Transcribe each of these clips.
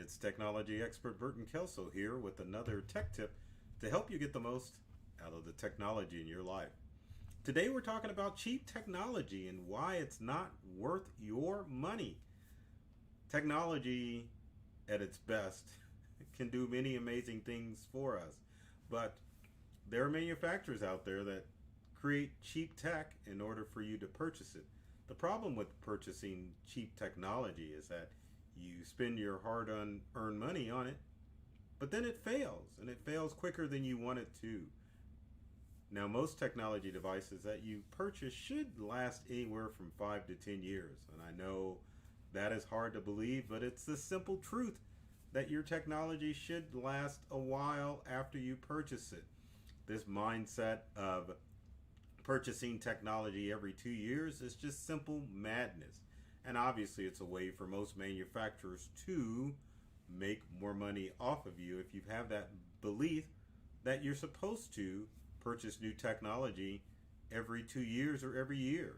It's technology expert Burton Kelso here with another tech tip to help you get the most out of the technology in your life. Today we're talking about cheap technology and why it's not worth your money. Technology at its best can do many amazing things for us, but there are manufacturers out there that create cheap tech in order for you to purchase it. The problem with purchasing cheap technology is that you spend your hard-earned money on it, but then it fails, and it fails quicker than you want it to. Now, most technology devices that you purchase should last anywhere from 5 to 10 years, and I know that is hard to believe, but it's the simple truth that your technology should last a while after you purchase it. This mindset of purchasing technology every 2 years is just simple madness. And obviously, it's a way for most manufacturers to make more money off of you if you have that belief that you're supposed to purchase new technology every 2 years or every year.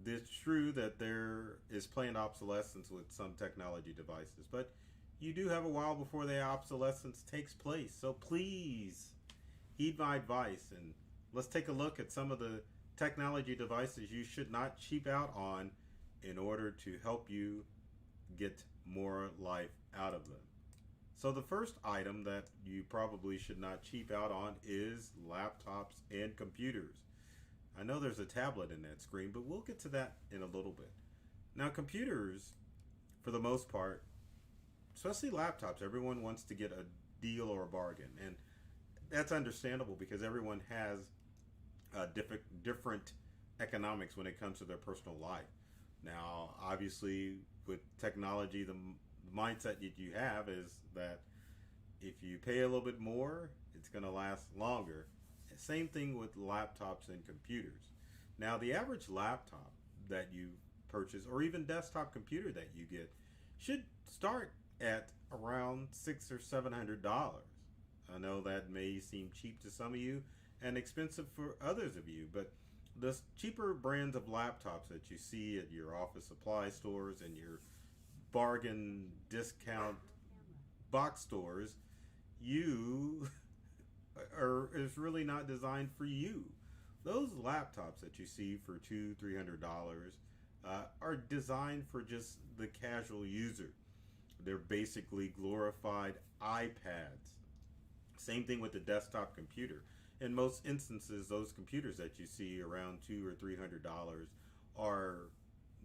It's true that there is planned obsolescence with some technology devices, but you do have a while before the obsolescence takes place. So please heed my advice and let's take a look at some of the technology devices you should not cheap out on in order to help you get more life out of them. So the first item that you probably should not cheap out on is laptops and computers. I know there's a tablet in that screen, but we'll get to that in a little bit. Now, computers, for the most part, especially laptops, everyone wants to get a deal or a bargain. And that's understandable because everyone has different economics when it comes to their personal life. Now, obviously, with technology, the mindset that you have is that if you pay a little bit more, it's going to last longer. Same thing with laptops and computers. Now, the average laptop that you purchase, or even desktop computer that you get, should start at around $600 or $700. I know that may seem cheap to some of you and expensive for others of you, but the cheaper brands of laptops that you see at your office supply stores and your bargain discount box stores, you is really not designed for you. Those laptops that you see for $200-300 are designed for just the casual user. They're basically glorified iPads. Same thing with the desktop computer. In most instances, those computers that you see around $200 or $300 are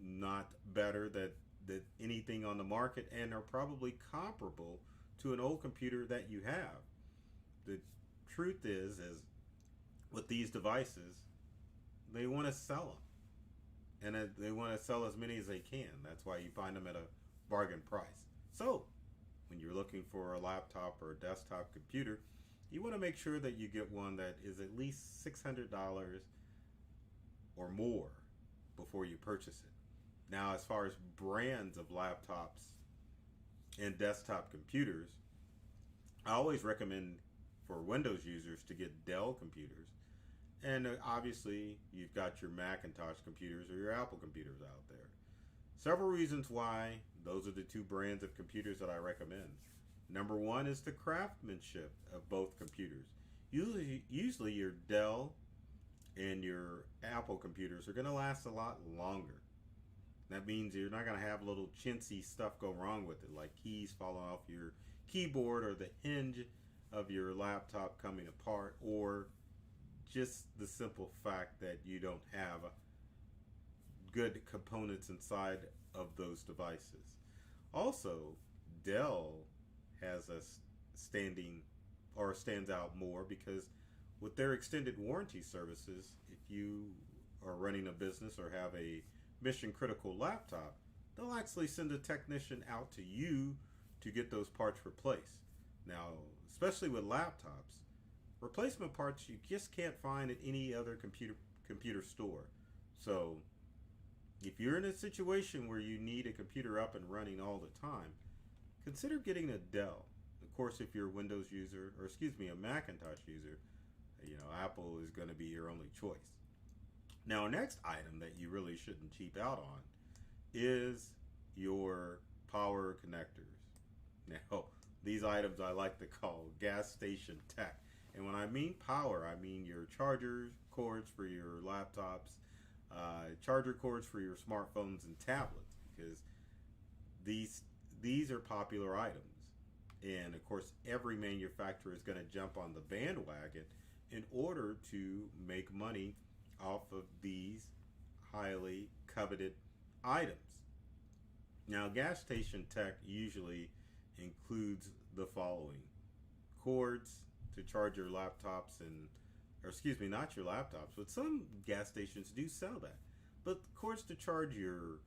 not better than anything on the market and are probably comparable to an old computer that you have. The truth is with these devices, they want to sell them, and they want to sell as many as they can. That's why you find them at a bargain price. So, when you're looking for a laptop or a desktop computer, you want to make sure that you get one that is at least $600 or more before you purchase it. Now, as far as brands of laptops and desktop computers, I always recommend for Windows users to get Dell computers. And obviously, you've got your Macintosh computers or your Apple computers out there. Several reasons why those are the two brands of computers that I recommend. Number one is the craftsmanship of both computers. Usually your Dell and your Apple computers are going to last a lot longer. That means you're not going to have little chintzy stuff go wrong with it, like keys falling off your keyboard or the hinge of your laptop coming apart, or just the simple fact that you don't have good components inside of those devices. Also, Dell has a stands out more because with their extended warranty services, if you are running a business or have a mission critical laptop, they'll actually send a technician out to you to get those parts replaced. Now, especially with laptops, replacement parts you just can't find at any other computer store. So if you're in a situation where you need a computer up and running all the time, consider getting a Dell. Of course, if you're a Windows user, or excuse me, a Macintosh user, Apple is going to be your only choice. Now, next item that you really shouldn't cheap out on is your power connectors. Now, these items I like to call gas station tech. And when I mean power, I mean your chargers, cords for your laptops, charger cords for your smartphones and tablets, because these these are popular items. And of course, every manufacturer is going to jump on the bandwagon in order to make money off of these highly coveted items. Now, gas station tech usually includes the following: cords to charge your laptops and, or excuse me, not your laptops, but some gas stations do sell that. But cords to charge your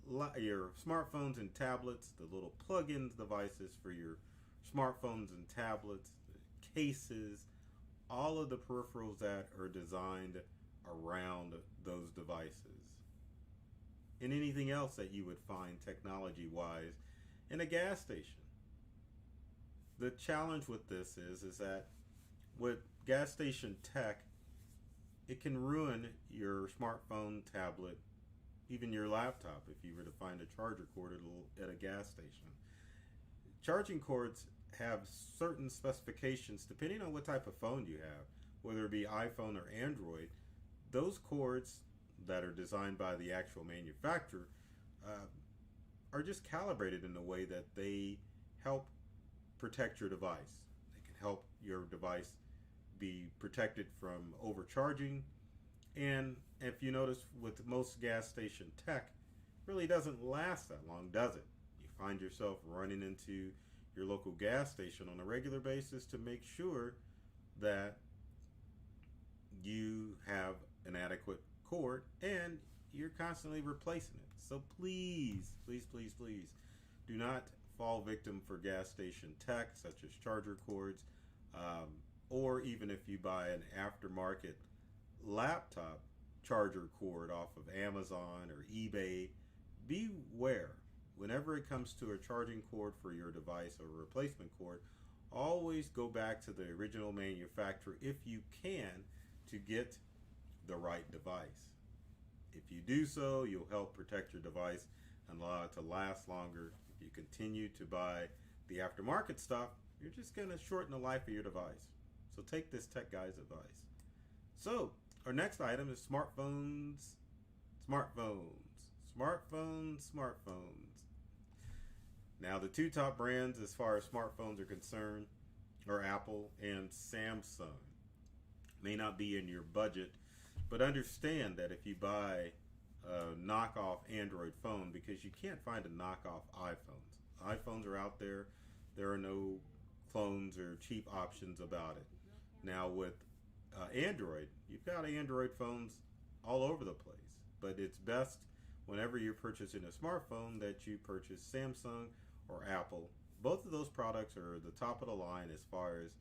smartphones and tablets, the little plug-in devices for your smartphones and tablets, cases, all of the peripherals that are designed around those devices, and anything else that you would find technology-wise in a gas station. The challenge with this is that with gas station tech, it can ruin your smartphone, tablet, even your laptop if you were to find a charger cord at a gas station. Charging cords have certain specifications depending on what type of phone you have, whether it be iPhone or Android. Those cords that are designed by the actual manufacturer uh, are just calibrated in a way that they help protect your device. They can help your device be protected from overcharging. And if you notice, with most gas station tech, really doesn't last that long, does it? You find yourself running into your local gas station on a regular basis to make sure that you have an adequate cord and you're constantly replacing it. So please, please, please, please do not fall victim for gas station tech such as charger cords, or even if you buy an aftermarket laptop charger cord off of Amazon or eBay, beware. Whenever it comes to a charging cord for your device or a replacement cord, always go back to the original manufacturer if you can to get the right device. If you do so, you'll help protect your device and allow it to last longer. If you continue to buy the aftermarket stuff, you're just going to shorten the life of your device. So take this tech guy's advice. So, our next item is smartphones, smartphones, smartphones, smartphones. Now, the two top brands as far as smartphones are concerned are Apple and Samsung. May not be in your budget, but understand that if you buy a knockoff Android phone, because you can't find a knockoff iPhones. iPhones are out there. There are no clones or cheap options about it. Now with Android, you've got Android phones all over the place, but it's best whenever you're purchasing a smartphone that you purchase Samsung or Apple. Both of those products are the top of the line as far as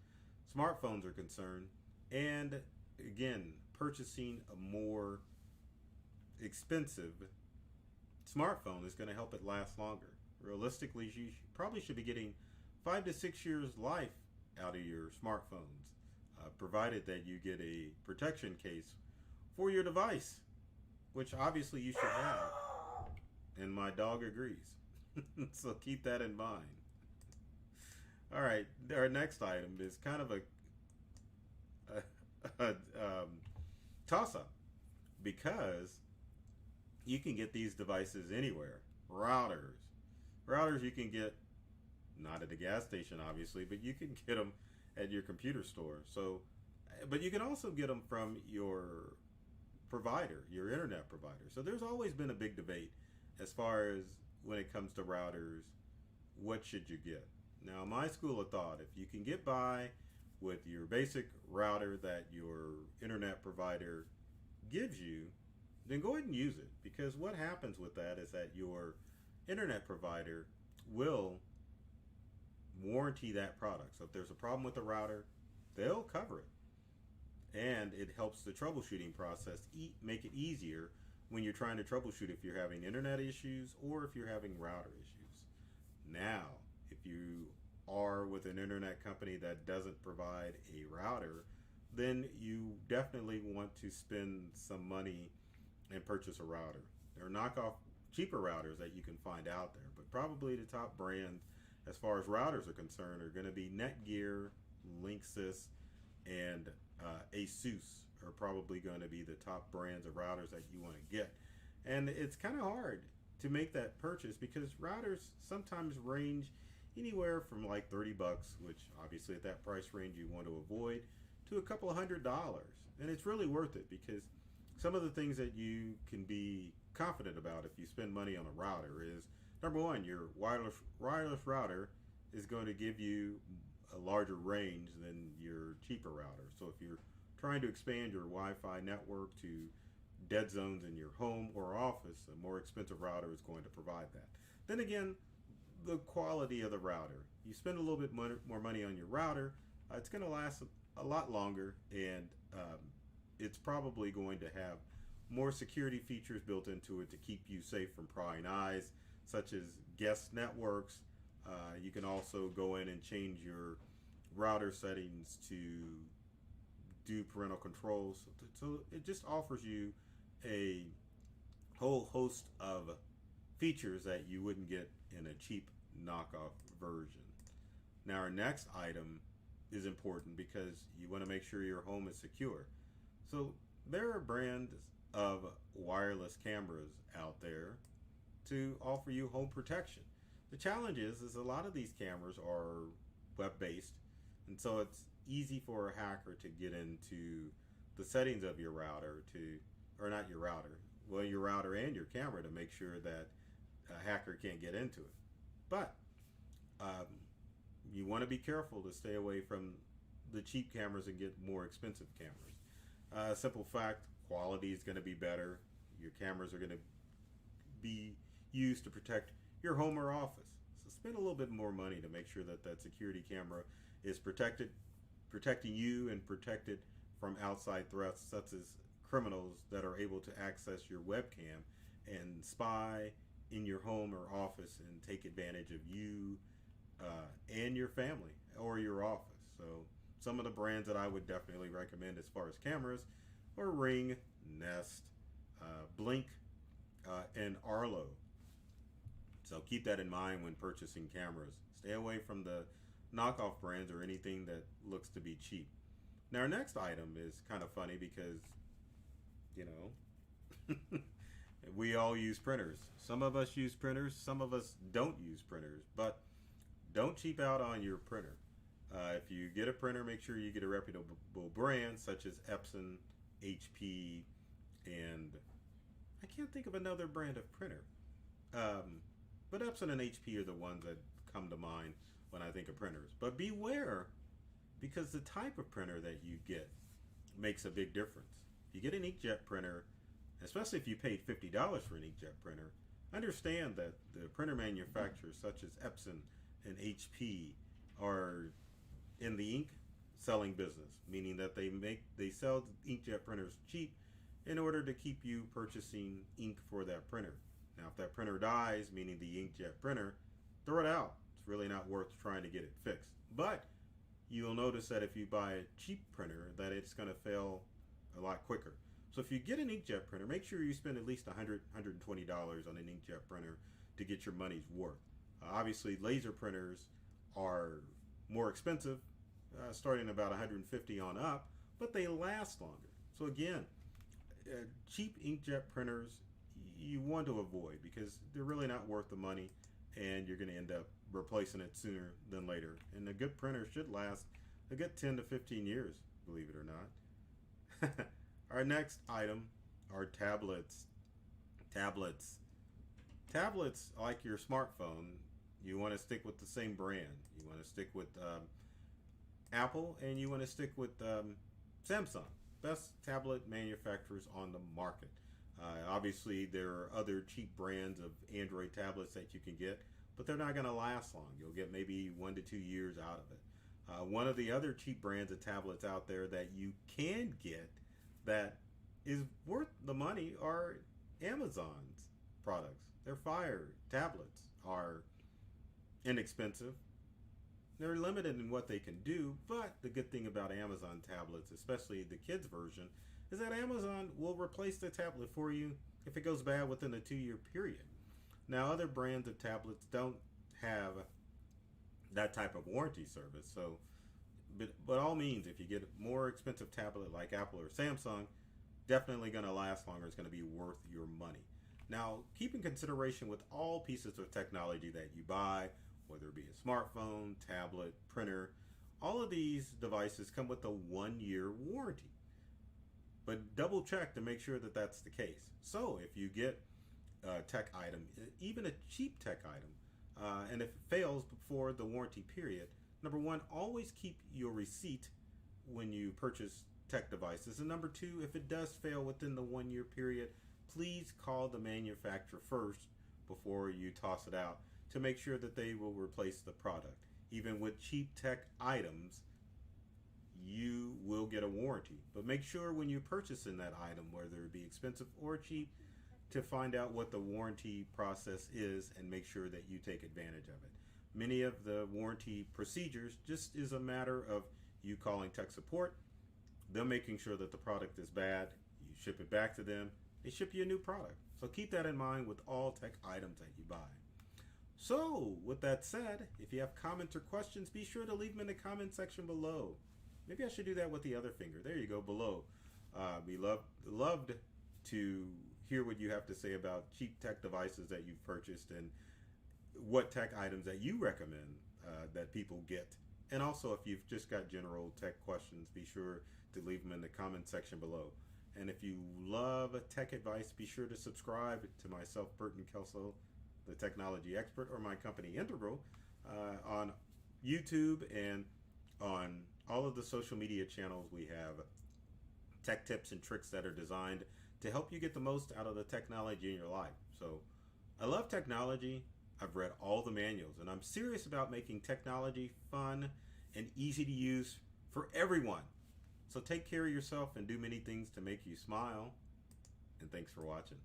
smartphones are concerned. And again, purchasing a more expensive smartphone is going to help it last longer. Realistically, you probably should be getting 5 to 6 years life out of your smartphones, provided that you get a protection case for your device, which obviously you should have. And my dog agrees. So keep that in mind. All right, our next item is kind of a toss-up, because you can get these devices anywhere. Routers you can get not at a gas station obviously, but you can get them at your computer store. So, but you can also get them from your provider, your internet provider. So there's always been a big debate as far as when it comes to routers, what should you get? Now, my school of thought, if you can get by with your basic router that your internet provider gives you, then go ahead and use it. Because what happens with that is that your internet provider will warranty that product. So if there's a problem with the router, they'll cover it. And it helps the troubleshooting process make it easier when you're trying to troubleshoot if you're having internet issues or if you're having router issues. Now, if you are with an internet company that doesn't provide a router, then you definitely want to spend some money and purchase a router. There are knockoff cheaper routers that you can find out there, but probably the top brand as far as routers are concerned, are going to be Netgear, Linksys, and Asus are probably going to be the top brands of routers that you want to get. And it's kind of hard to make that purchase because routers sometimes range anywhere from like 30 bucks, which obviously at that price range you want to avoid, to a couple of $100. And it's really worth it because some of the things that you can be confident about if you spend money on a router is number one, your wireless router is going to give you a larger range than your cheaper router. So if you're trying to expand your Wi-Fi network to dead zones in your home or office, a more expensive router is going to provide that. Then again, the quality of the router. You spend a little bit more money on your router, it's going to last a lot longer, and it's probably going to have more security features built into it to keep you safe from prying eyes, such as guest networks. You can also go in and change your router settings to do parental controls. So it just offers you a whole host of features that you wouldn't get in a cheap knockoff version. Now, our next item is important because you want to make sure your home is secure. So there are brands of wireless cameras out there to offer you home protection. The challenge is a lot of these cameras are web-based, and so it's easy for a hacker to get into the settings of your router or not your router, well, your router and your camera to make sure that a hacker can't get into it. But you want to be careful to stay away from the cheap cameras and get more expensive cameras. Simple fact, quality is going to be better. Your cameras are going to be used to protect your home or office. So spend a little bit more money to make sure that that security camera is protecting you and protected from outside threats such as criminals that are able to access your webcam and spy in your home or office and take advantage of you and your family or your office. So some of the brands that I would definitely recommend as far as cameras are Ring, Nest, Blink, and Arlo. So keep that in mind when purchasing cameras. Stay away from the knockoff brands or anything that looks to be cheap. Now, our next item is kind of funny because, you know, we all use printers. Some of us use printers, some of us don't use printers, but don't cheap out on your printer. If you get a printer, make sure you get a reputable brand such as Epson, HP, and I can't think of another brand of printer. But Epson and HP are the ones that come to mind when I think of printers. But beware, because the type of printer that you get makes a big difference. If you get an inkjet printer, especially if you paid $50 for an inkjet printer, understand that the printer manufacturers such as Epson and HP are in the ink selling business, meaning that they sell inkjet printers cheap in order to keep you purchasing ink for that printer. Now, if that printer dies, meaning the inkjet printer, throw it out. It's really not worth trying to get it fixed. But you'll notice that if you buy a cheap printer, that it's going to fail a lot quicker. So if you get an inkjet printer, make sure you spend at least $100, $120 on an inkjet printer to get your money's worth. Obviously, laser printers are more expensive, starting about $150 on up, but they last longer. So again, cheap inkjet printers you want to avoid because they're really not worth the money, and you're going to end up replacing it sooner than later. And a good printer should last a good 10 to 15 years, believe it or not. Our next item are tablets. Tablets, like your smartphone, you want to stick with the same brand. You want to stick with Apple, and you want to stick with Samsung. Best tablet manufacturers on the market. Obviously, there are other cheap brands of Android tablets that you can get, but they're not going to last long. You'll get maybe 1 to 2 years out of it. One of the other cheap brands of tablets out there that you can get that is worth the money are Amazon's products. Their Fire tablets are inexpensive. They're limited in what they can do, but the good thing about Amazon tablets, especially the kids version, is that Amazon will replace the tablet for you if it goes bad within a 2-year period. Now, other brands of tablets don't have that type of warranty service. So, but by all means, if you get a more expensive tablet like Apple or Samsung, definitely going to last longer. It's going to be worth your money. Now, keep in consideration with all pieces of technology that you buy, whether it be a smartphone, tablet, printer, all of these devices come with a 1-year warranty. But double check to make sure that that's the case. So if you get a tech item, even a cheap tech item, and if it fails before the warranty period, number one, always keep your receipt when you purchase tech devices. And number two, if it does fail within the 1-year period, please call the manufacturer first before you toss it out to make sure that they will replace the product. Even with cheap tech items, you will get a warranty. But make sure when you're purchasing that item, whether it be expensive or cheap, to find out what the warranty process is and make sure that you take advantage of it. Many of the warranty procedures just is a matter of you calling tech support, them making sure that the product is bad, you ship it back to them, they ship you a new product. So keep that in mind with all tech items that you buy. So with that said, if you have comments or questions, be sure to leave them in the comment section below. Maybe I should do that with the other finger. There you go, below. We loved to hear what you have to say about cheap tech devices that you've purchased and what tech items that you recommend that people get. And also, if you've just got general tech questions, be sure to leave them in the comment section below. And if you love tech advice, be sure to subscribe to myself, Burton Kelso, the technology expert, or my company Integral, on YouTube and on all of the social media channels. We have tech tips and tricks that are designed to help you get the most out of the technology in your life. So I love technology. I've read all the manuals, and I'm serious about making technology fun and easy to use for everyone. So take care of yourself and do many things to make you smile. And thanks for watching.